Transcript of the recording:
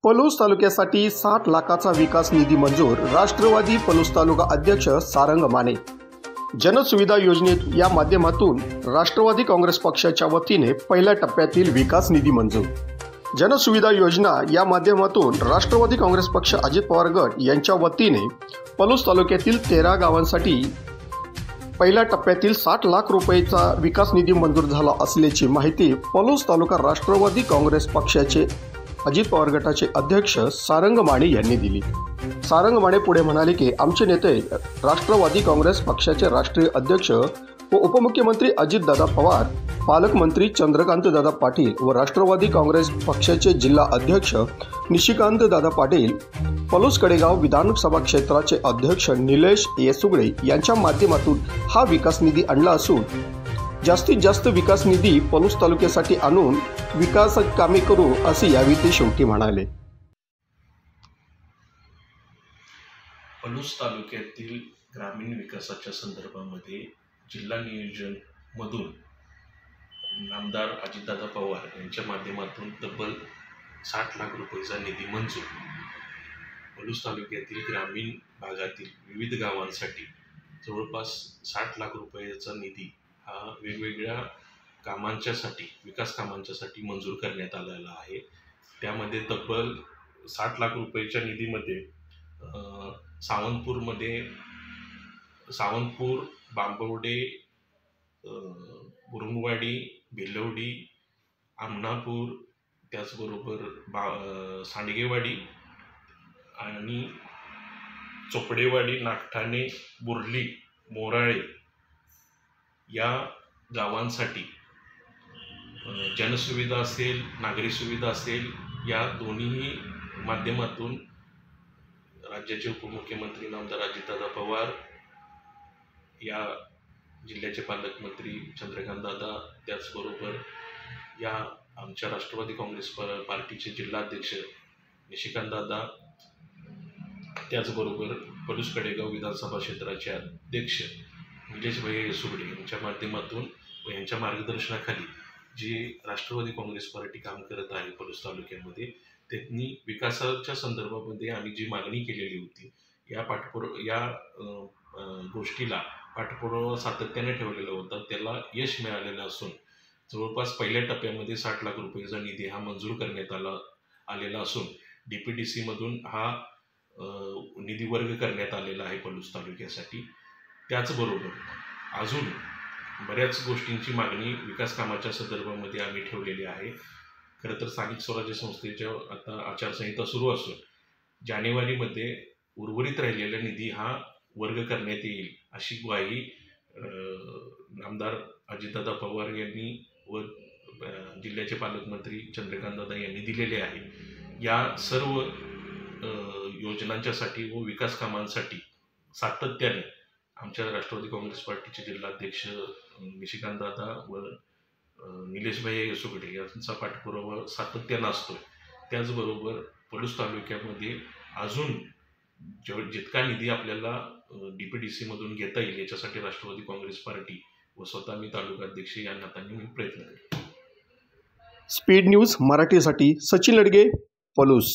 पलूस तालुक्यासाठी 60 लाखाचा विकास निधी मंजूर। राष्ट्रवादी पलूस तालुका अध्यक्ष सारंग माने। जनसुविधा योजनेत या माध्यमातून राष्ट्रवादी काँग्रेस पक्षाच्या वतीने पहिल्या टप्प्यातील विकास निधी मंजूर। जनसुविधा योजना या माध्यमातून राष्ट्रवादी काँग्रेस पक्ष अजित पवार गट यांच्या वतीने पलूस तालुक्यातील 13 गावांसाठी पहिल्या टप्प्यातील 60 लाख रुपयाचा विकास निधी मंजूर झाला असल्याची माहिती पलूस तालुका राष्ट्रवादी काँग्रेस पक्षाचे अजित पवार गटाचे अध्यक्ष सारंग माने यांनी दिली। सारंग माने पुढे म्हणाले की आमचे नेते राष्ट्रवादी काँग्रेस पक्षाचे राष्ट्रीय अध्यक्ष व उपमुख्यमंत्री अजितदादा पवार, पालकमंत्री चंद्रकांतदादा पाटील व राष्ट्रवादी काँग्रेस पक्षाचे जिल्हा अध्यक्ष निशिकांतदादा पाटील, पलूस कडेगाव विधानसभा क्षेत्राचे अध्यक्ष निलेश येसुगडे यांच्या माध्यमातून हा विकास निधी आणला असून जास्तीत जास्त विकास निधी पलूस तालुक्यासाठी आणून विकास कामे करू असे यावेळी ते शेवटी म्हणाले। पलूस तालुक्यातील ग्रामीण विकासाच्या संदर्भामध्ये जिल्हा नियोजन मधून आमदार अजितदादा पवार यांच्या माध्यमातून तब्बल 60 लाख रुपयाचा निधी मंजूर पलूस तालुक्यातील ग्रामीण भागातील विविध गावांसाठी जवळपास 60 लाख रुपयाचा निधी हा वेगवेगळ्या कामांच्यासाठी विकास कामांच्यासाठी मंजूर करण्यात आलेला आहे। त्यामध्ये तब्बल 60 लाख रुपयाच्या निधीमध्ये सावंतपूर, बांबवडे, बुरुंगवाडी, भिलवडी, आमनापूर, त्याचबरोबर सांडगेवाडी आणि चोपडेवाडी, नागठाणे, बुर्ली, मोराळे या गावांसाठी जनसुविधा असेल, नागरी सुविधा असेल, या दोन्ही माध्यमातून राज्याचे उपमुख्यमंत्री आमदार अजितदादा पवार, या जिल्ह्याचे पालकमंत्री चंद्रकांतदादा, त्याचबरोबर या आमच्या राष्ट्रवादी काँग्रेस पार्टीचे जिल्हाध्यक्ष निशिकांतदादा, त्याचबरोबर पलूस कडेगाव विधानसभा क्षेत्राचे अध्यक्ष निलेश येसुगडे यांच्या माध्यमातून व यांच्या मार्गदर्शनाखाली जी राष्ट्रवादी काँग्रेस पार्टी काम करत आहे पलूस तालुक्यामध्ये, त्यांनी विकासाच्या संदर्भामध्ये आम्ही जी मागणी केलेली होती या गोष्टीला पाठपुरावा सातत्याने ठेवलेला होता, त्याला यश मिळालेलं असून जवळपास पहिल्या टप्प्यामध्ये 60 लाख रुपयाचा निधी हा मंजूर करण्यात आलेला असून DPDC मधून हा निधी वर्ग करण्यात आलेला आहे पलूस तालुक्यासाठी। त्याचबरोबर अजून बऱ्याच गोष्टींची मागणी विकास कामाच्या संदर्भामध्ये आम्ही ठेवलेली आहे। खरं तर स्थानिक स्वराज्य संस्थेच्या आता आचारसंहिता सुरू असून जानेवारीमध्ये उर्वरित राहिलेला निधी हा वर्ग करण्यात येईल अशी ग्वाही आमदार अजितदादा पवार यांनी व जिल्ह्याचे पालकमंत्री चंद्रकांतदादा यांनी दिलेले आहे। या सर्व योजनांच्यासाठी व विकास कामांसाठी सातत्याने आमच्या राष्ट्रवादी काँग्रेस पार्टीचे जिल्हाध्यक्ष निशिकांतदादा व निलेश येसुगडे यांचा पाठपुरावा सातत्याने असतो। त्याचबरोबर पलूस तालुक्यामध्ये अजून जितका निधी आपल्याला DPDC मधून घेता येईल याच्यासाठी राष्ट्रवादी काँग्रेस पार्टी व स्वतः मी तालुका अध्यक्ष या नात्याने मी प्रयत्न करेन। स्पीड न्यूज मराठीसाठी सचिन लडगे, पलूस।